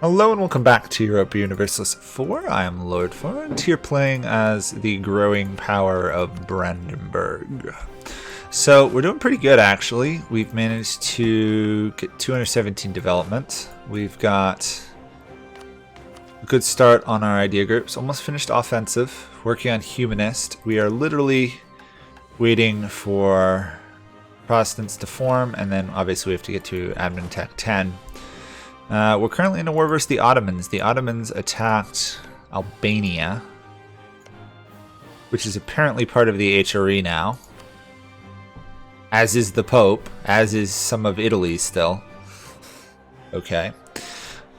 Hello and welcome back to Europa Universalis 4. I am Lord Forwind, here playing as the growing power of Brandenburg. So we're doing pretty good actually. We've managed to get 217 development. We've got a good start on our idea groups. Almost finished offensive, working on humanist. We are literally waiting for Protestants to form, and then obviously we have to get to Admin Tech 10. We're currently in a war versus the Ottomans. The Ottomans attacked Albania, which is apparently part of the HRE now. As is the Pope, as is some of Italy still. Okay.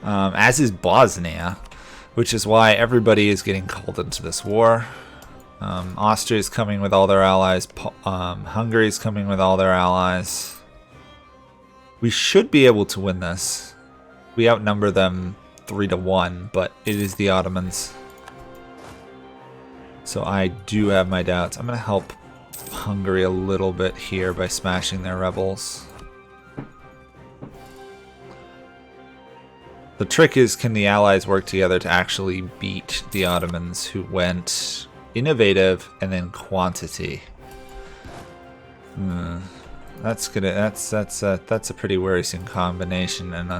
As is Bosnia, which is why everybody is getting called into this war. Austria is coming with all their allies. Hungary is coming with all their allies. We should be able to win this. We outnumber them 3-1, but it is the Ottomans. So I do have my doubts. I'm going to help Hungary a little bit here by smashing their rebels. The trick is, can the allies work together to actually beat the Ottomans, who went innovative and then quantity? That's a pretty worrisome combination, and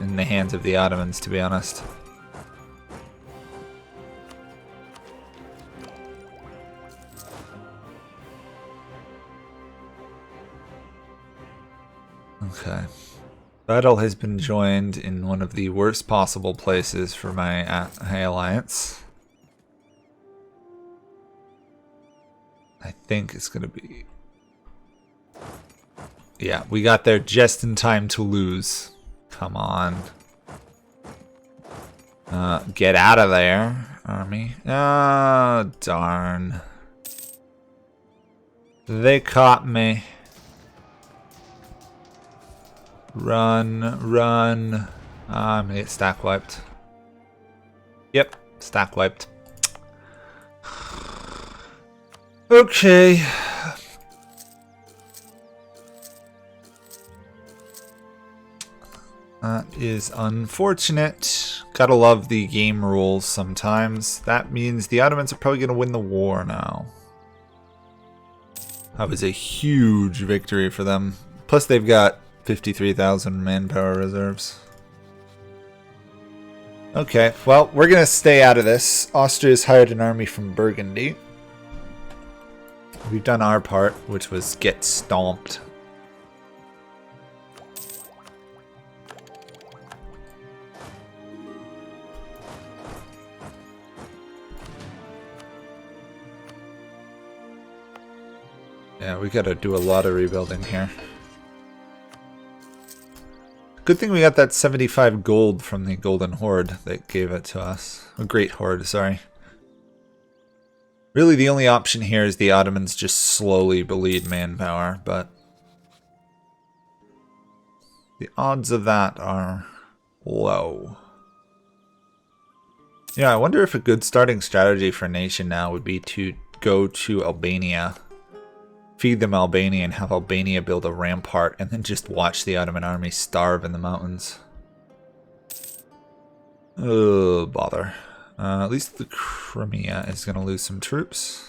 in the hands of the Ottomans, to be honest. Okay. Battle has been joined in one of the worst possible places for my alliance. I think it's going to be... Yeah, we got there just in time to lose. Come on. Get out of there, army. Oh, darn. They caught me. Run, run. I'm gonna get stack wiped. Yep, stack wiped. Okay. That is unfortunate. Gotta love the game rules sometimes. That means the Ottomans are probably gonna win the war now. That was a huge victory for them. Plus they've got 53,000 manpower reserves. Okay, well, we're gonna stay out of this. Austria's hired an army from Burgundy. We've done our part, which was get stomped. Yeah, we gotta do a lot of rebuilding here. Good thing we got that 75 gold from the Golden Horde that gave it to us. A Great Horde, sorry. Really, the only option here is the Ottomans just slowly bleed manpower, but the odds of that are low. Yeah, I wonder if a good starting strategy for a nation now would be to go to Albania. Feed them Albania and have Albania build a rampart and then just watch the Ottoman army starve in the mountains. Oh, bother. At least the Crimea is going to lose some troops.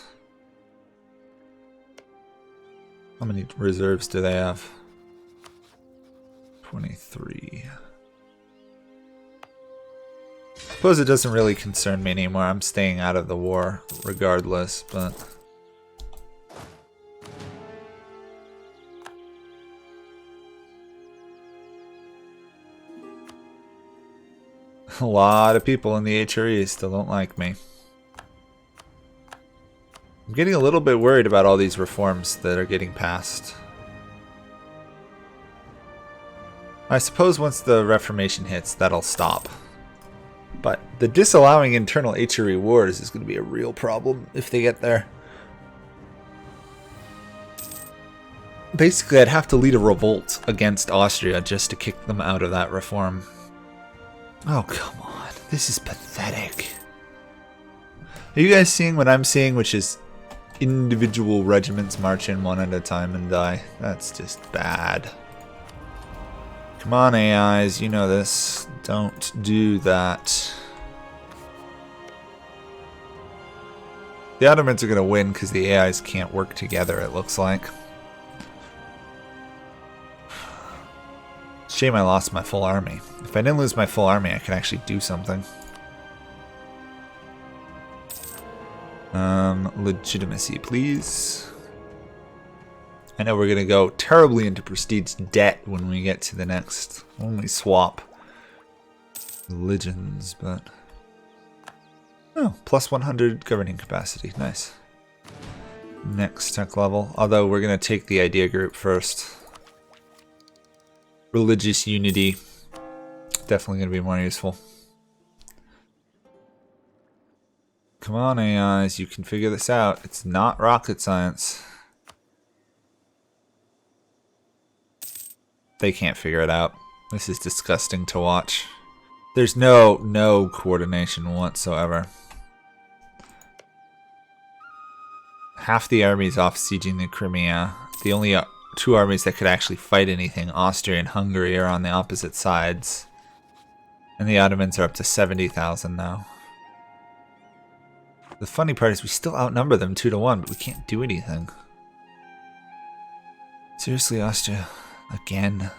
How many reserves do they have? 23. I suppose it doesn't really concern me anymore. I'm staying out of the war regardless, but... A lot of people in the HRE still don't like me. I'm getting a little bit worried about all these reforms that are getting passed. I suppose once the Reformation hits, that'll stop. But the disallowing internal HRE wars is going to be a real problem if they get there. Basically, I'd have to lead a revolt against Austria just to kick them out of that reform. Oh, come on. This is pathetic. Are you guys seeing what I'm seeing, which is individual regiments march in one at a time and die? That's just bad. Come on, AIs, you know this. Don't do that. The Ottomans are going to win because the AIs can't work together, it looks like. Shame I lost my full army. If I didn't lose my full army, I could actually do something. Legitimacy, please. I know we're going to go terribly into prestige debt when we get to the next only swap religions, but... Oh, plus 100 governing capacity. Nice. Next tech level. Although we're going to take the idea group first. Religious unity. Definitely going to be more useful. Come on, AIs. You can figure this out. It's not rocket science. They can't figure it out. This is disgusting to watch. There's no coordination whatsoever. Half the army's off sieging the Crimea. The only two armies that could actually fight anything, Austria and Hungary, are on the opposite sides. And the Ottomans are up to 70,000 now. The funny part is we still outnumber them 2-1, but we can't do anything. Seriously, Austria? Again?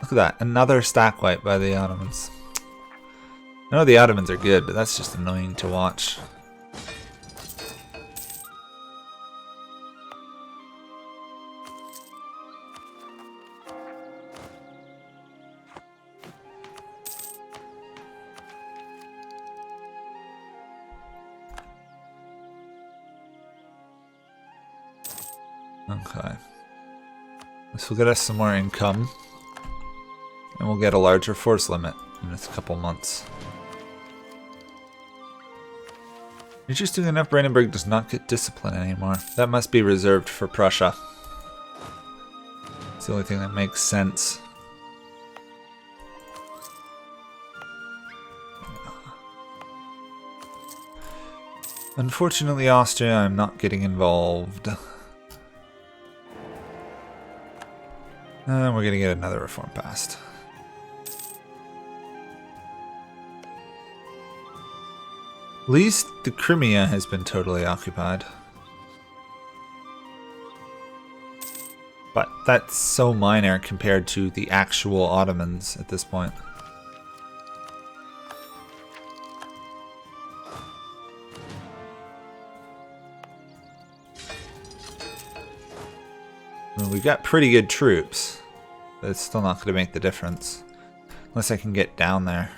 Look at that. Another stack wipe by the Ottomans. I know the Ottomans are good, but that's just annoying to watch. Okay. This will get us some more income. And we'll get a larger force limit in a couple months. Interesting enough, Brandenburg does not get discipline anymore. That must be reserved for Prussia. It's the only thing that makes sense. Unfortunately, Austria, I'm not getting involved. And we're going to get another reform passed. At least the Crimea has been totally occupied. But that's so minor compared to the actual Ottomans at this point. Well, we've got pretty good troops, but it's still not going to make the difference. Unless I can get down there.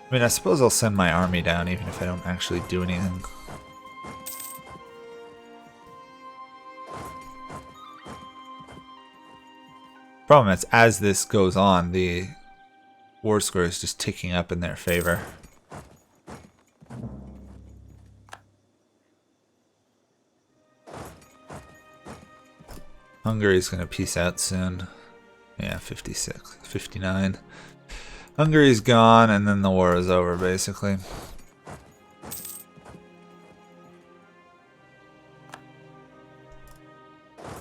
I mean, I suppose I'll send my army down even if I don't actually do anything. Problem is, as this goes on, the war score is just ticking up in their favor. Hungary's going to peace out soon. Yeah, 56, 59. Hungary's gone, and then the war is over, basically.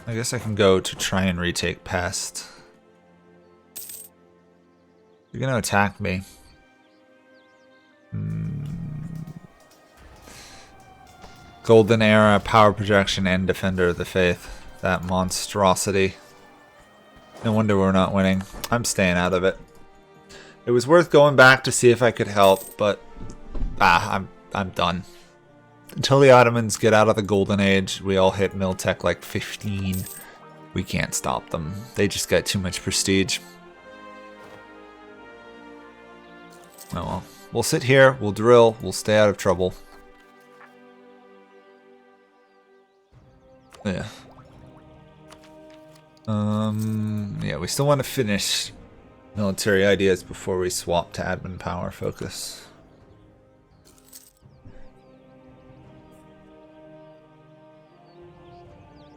I guess I can go to try and retake Pest. You're going to attack me. Golden Era, Power Projection, and Defender of the Faith. That monstrosity. No wonder we're not winning. I'm staying out of it. It was worth going back to see if I could help, but I'm done. Until the Ottomans get out of the Golden Age, we all hit Miltech like 15. We can't stop them. They just got too much prestige. Oh well. We'll sit here, we'll drill, we'll stay out of trouble. Yeah. Yeah, we still want to finish military ideas before we swap to admin power focus.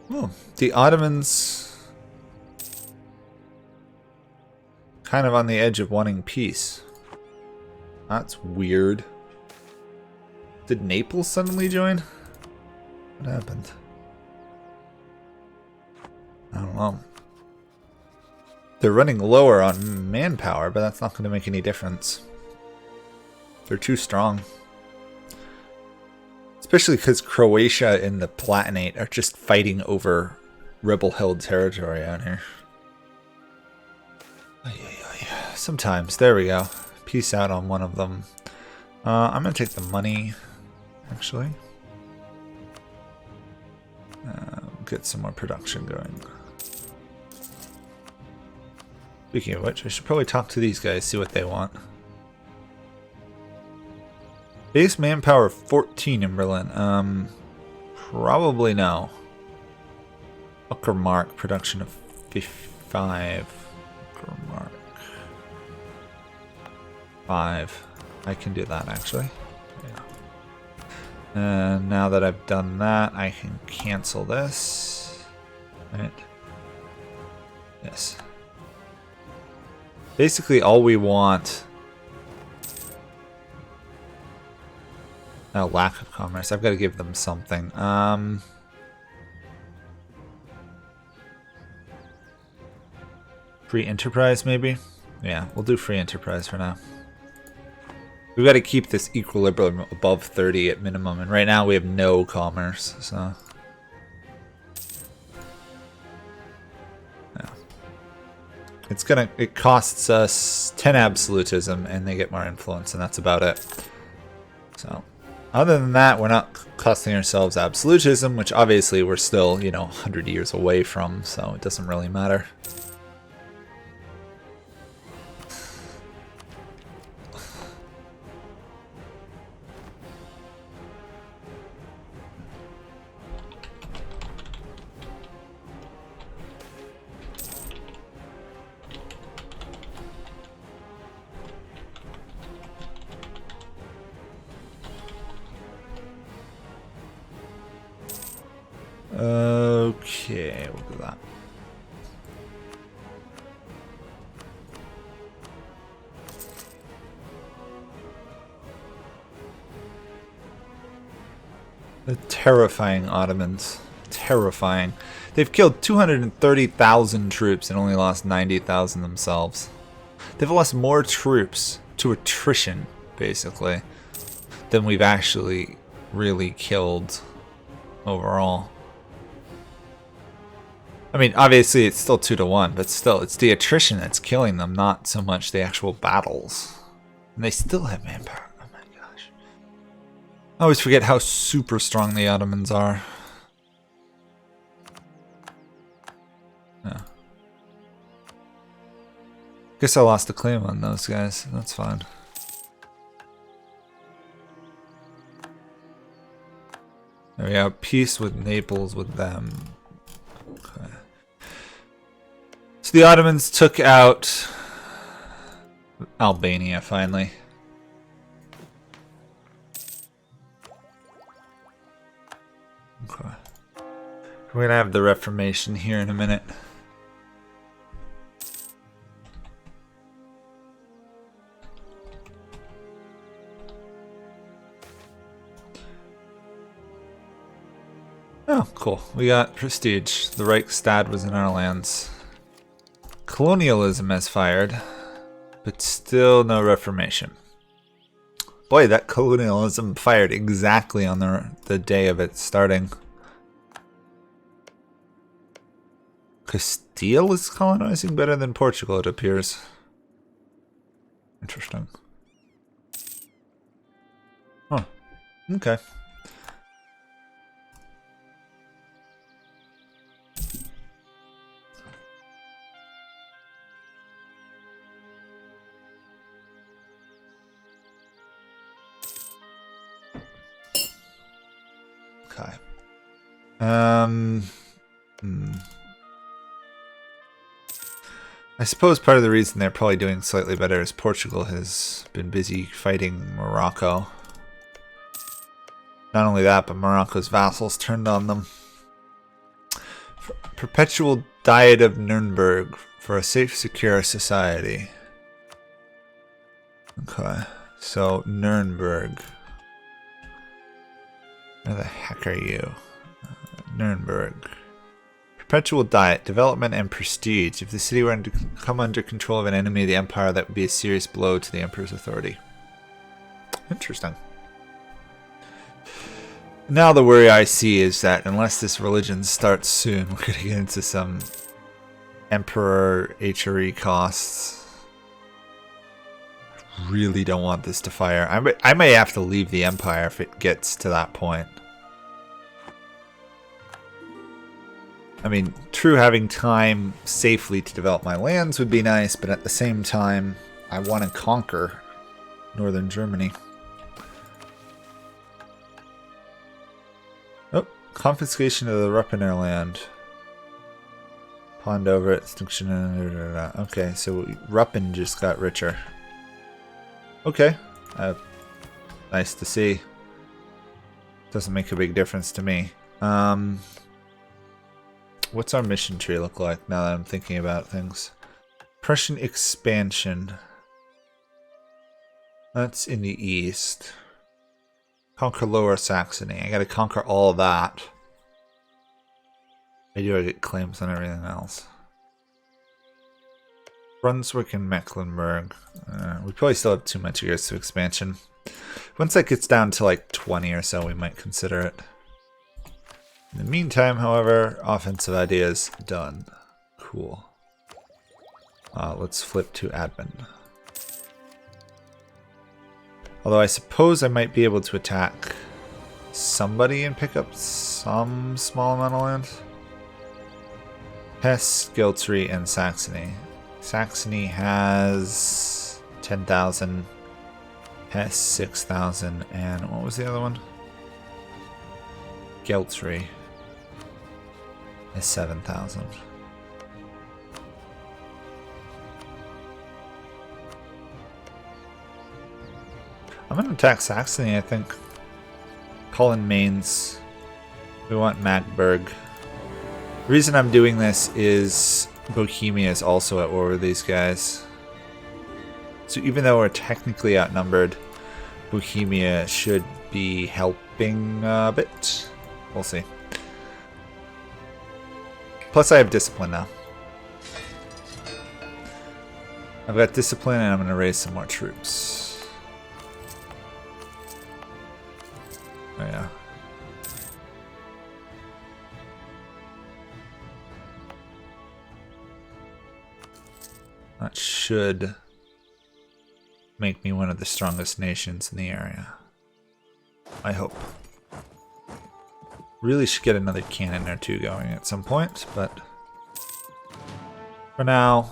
Oh, the Ottomans kind of on the edge of wanting peace. That's weird. Did Naples suddenly join? What happened? I don't know. they're running lower on manpower, but that's not going to make any difference. They're too strong. Especially because Croatia and the Palatinate are just fighting over rebel-held territory out here. Sometimes. There we go. Peace out on one of them. I'm going to take the money, actually. Get some more production going. Speaking of which, I should probably talk to these guys, see what they want. Base manpower 14 in Berlin. Probably no. Uckermark production of 5. Uckermark 5. I can do that actually. Yeah. And now that I've done that, I can cancel this. Right? Yes. Basically, all we want. Oh, lack of commerce. I've got to give them something. Free enterprise, maybe? Yeah, we'll do free enterprise for now. We've got to keep this equilibrium above 30 at minimum, and right now we have no commerce, so. Yeah. It costs us 10 absolutism, and they get more influence, and that's about it. So. Other than that, we're not costing ourselves absolutism, which obviously we're still, 100 years away from, so it doesn't really matter. Okay, we'll do that. The terrifying Ottomans. Terrifying. They've killed 230,000 troops and only lost 90,000 themselves. They've lost more troops to attrition, basically, than we've actually really killed overall. I mean, obviously it's still 2-1, but still, it's the attrition that's killing them, not so much the actual battles. And they still have manpower. Oh my gosh. I always forget how super strong the Ottomans are. Yeah. Guess I lost a claim on those guys. That's fine. There we go. Peace with Naples with them. Okay. So the Ottomans took out Albania finally. Okay. We're gonna have the Reformation here in a minute. Oh, cool. We got prestige. The Reichstag was in our lands. Colonialism has fired, but still no Reformation. Boy, that colonialism fired exactly on the day of it starting. Castile is colonizing better than Portugal, it appears. Interesting. Huh. Okay. Okay. I suppose part of the reason they're probably doing slightly better is Portugal has been busy fighting Morocco. Not only that, but Morocco's vassals turned on them. Perpetual Diet of Nuremberg for a safe, secure society. Okay, so Nuremberg. Where the heck are you? Nuremberg. Perpetual diet, development, and prestige. If the city were to come under control of an enemy of the Empire, that would be a serious blow to the Emperor's authority. Interesting. Now the worry I see is that unless this religion starts soon, we're going to get into some Emperor HRE costs. I really don't want this to fire. I may have to leave the Empire if it gets to that point. I mean, true, having time safely to develop my lands would be nice, but at the same time, I want to conquer northern Germany. Oh, confiscation of the Ruppener land. Pond over extinction. Okay, so Ruppen just got richer. Okay, nice to see. Doesn't make a big difference to me. What's our mission tree look like now that I'm thinking about things? Prussian expansion. That's in the east. Conquer Lower Saxony. I gotta conquer all of that. I do get claims on everything else. Brunswick and Mecklenburg. We probably still have too much years to expansion. Once that gets down to like 20 or so, we might consider it. In the meantime, however, offensive ideas done. Cool. Let's flip to admin. Although I suppose I might be able to attack somebody and pick up some small amount of land. Hesse, Geltry, and Saxony. Saxony has 10,000. Hesse 6,000. And what was the other one? Geltry is 7,000. I'm going to attack Saxony, I think. Call in Mainz. We want Magdeburg. The reason I'm doing this is Bohemia is also at war with these guys. So even though we're technically outnumbered, Bohemia should be helping a bit. We'll see. Plus I have discipline now. I've got discipline and I'm going to raise some more troops. Oh yeah. That should make me one of the strongest nations in the area. I hope. Really should get another cannon or two going at some point, but for now,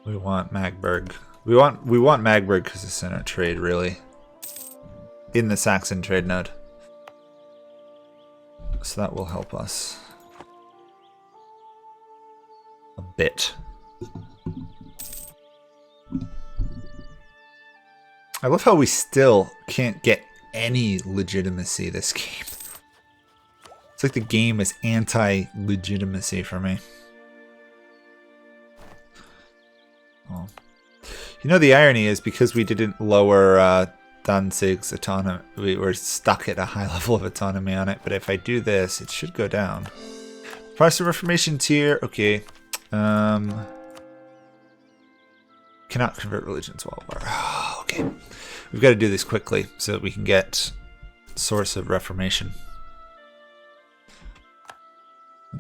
we want Magdeburg. We want Magdeburg because it's in our trade, really, in the Saxon trade node. So that will help us a bit. I love how we still can't get any legitimacy this game. It's like the game is anti-legitimacy for me. Oh. You know, the irony is because we didn't lower Danzig's autonomy, we were stuck at a high level of autonomy on it, but if I do this, it should go down. Protestant Reformation tier, okay. Cannot convert religions while war. Oh, okay. We've got to do this quickly so that we can get source of Reformation.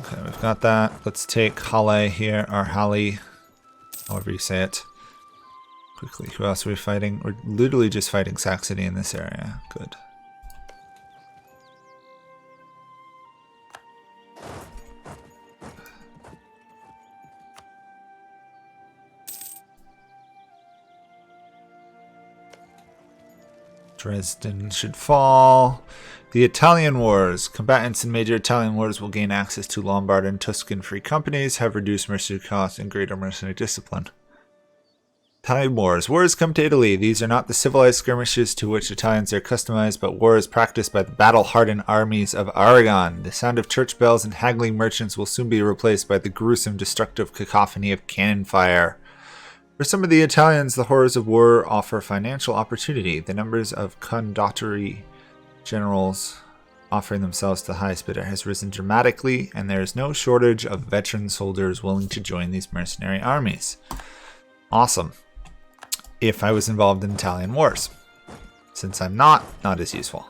Okay, we've got that. Let's take Halle here, or Halle, however you say it. Quickly, who else are we fighting? We're literally just fighting Saxony in this area. Good. Dresden should fall. The Italian Wars. Combatants in major Italian wars will gain access to Lombard and Tuscan free companies, have reduced mercenary costs, and greater mercenary discipline. Italian Wars. Wars come to Italy. These are not the civilized skirmishes to which Italians are customized, but wars practiced by the battle-hardened armies of Aragon. The sound of church bells and haggling merchants will soon be replaced by the gruesome, destructive cacophony of cannon fire. For some of the Italians, the horrors of war offer financial opportunity. The numbers of condottieri generals offering themselves to the highest bidder has risen dramatically, and there is no shortage of veteran soldiers willing to join these mercenary armies. Awesome. If I was involved in Italian wars. Since I'm not as useful.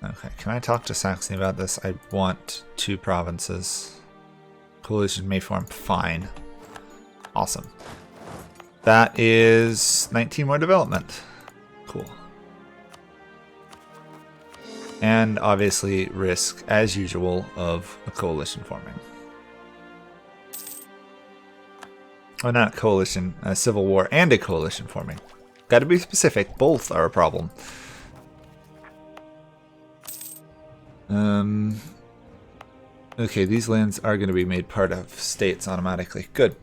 Okay, can I talk to Saxony about this? I want 2 provinces. Coalition may form. Fine. Awesome. That is 19 more development. Cool. And obviously risk, as usual, of a coalition forming. Oh, not a coalition, a civil war and a coalition forming. Gotta be specific, both are a problem. Okay, these lands are going to be made part of states automatically. Good.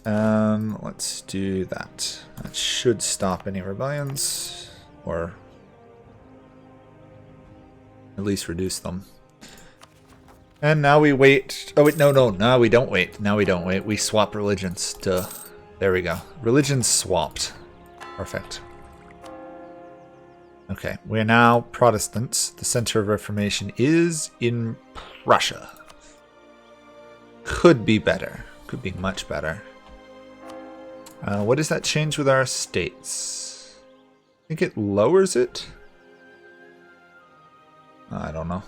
Let's do that. That should stop any rebellions, or at least reduce them. And now we wait. Oh wait, no, now we don't wait. Now we don't wait. We swap religions to... There we go. Religions swapped. Perfect. Okay, we're now Protestants. The center of Reformation is in Prussia. Could be better. Could be much better. What does that change with our states? I think it lowers it? I don't know.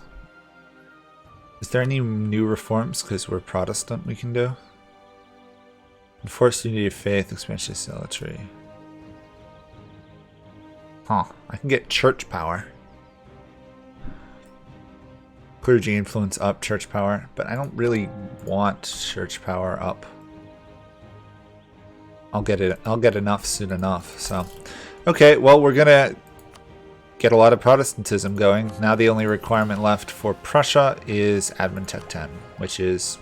Is there any new reforms because we're Protestant we can do? Enforced unity of faith, expansion of zealotry. Huh. I can get church power. Clergy influence up, church power, but I don't really want church power up. I'll get enough soon enough, so. Okay, well we're gonna get a lot of Protestantism going. Now the only requirement left for Prussia is Admin Tech 10, which is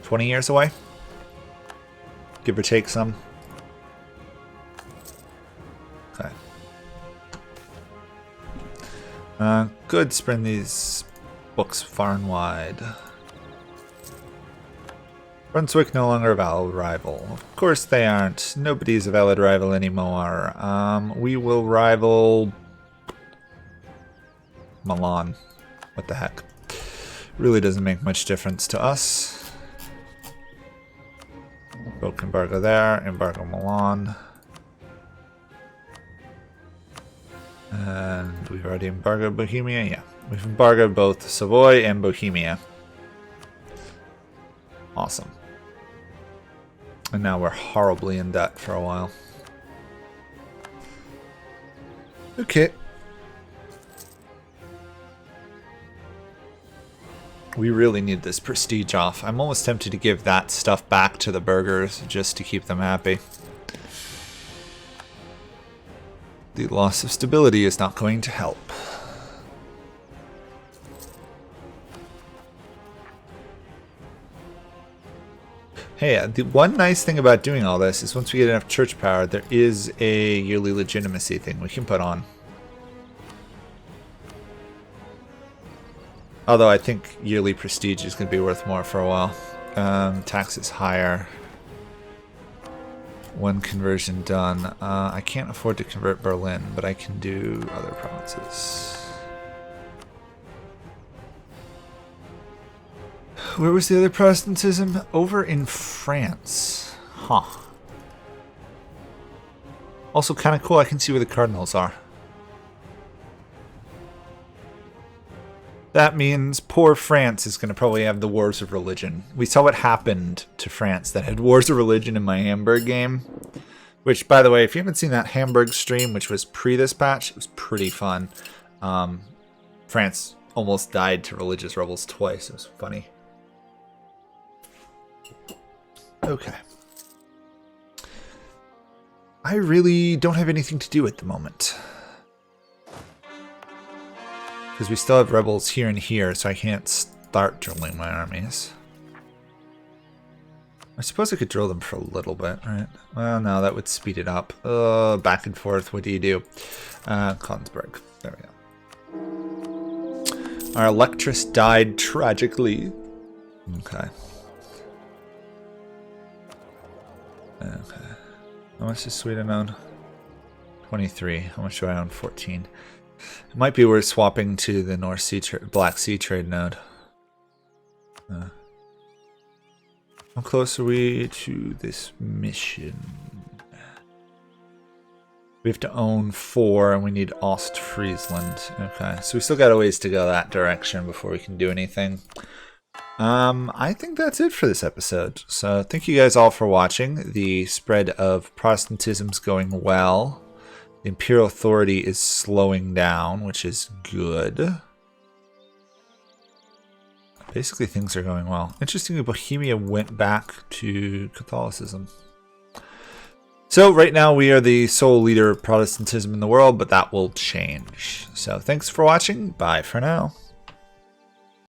20 years away. Give or take some. Okay. Good, spread these books far and wide. Brunswick no longer a valid rival. Of course they aren't. Nobody's a valid rival anymore. We will rival Milan. What the heck? Really doesn't make much difference to us. Book embargo there, embargo Milan. And we've already embargoed Bohemia. Yeah, we've embargoed both Savoy and Bohemia. Awesome. And now we're horribly in debt for a while. Okay. We really need this prestige off. I'm almost tempted to give that stuff back to the burghers just to keep them happy. The loss of stability is not going to help. Hey, the one nice thing about doing all this is once we get enough church power, there is a yearly legitimacy thing we can put on. Although I think yearly prestige is going to be worth more for a while. Tax is higher. One conversion done. I can't afford to convert Berlin, but I can do other provinces. Where was the other Protestantism? Over in France. Huh. Also kind of cool, I can see where the cardinals are. That means poor France is going to probably have the wars of religion. We saw what happened to France that had wars of religion in my Hamburg game. Which, by the way, if you haven't seen that Hamburg stream, which was pre this patch, it was pretty fun. France almost died to religious rebels twice. It was funny. Okay. I really don't have anything to do at the moment. Because we still have rebels here and here, so I can't start drilling my armies. I suppose I could drill them for a little bit, right? Well, no, that would speed it up. Back and forth, what do you do? Konsberg. There we go. Our Electress died tragically. Okay. Okay. How much is Sweden own? 23. How much do I own? 14. It might be worth swapping to the North Sea Black Sea trade node. How close are we to this mission? We have to own 4, and we need Ostfriesland. Okay, so we still got a ways to go that direction before we can do anything. I think that's it for this episode. So thank you guys all for watching. The spread of Protestantism's going well. The Imperial Authority is slowing down, which is good. Basically, things are going well. Interestingly, Bohemia went back to Catholicism. So right now we are the sole leader of Protestantism in the world, but that will change. So thanks for watching. Bye for now.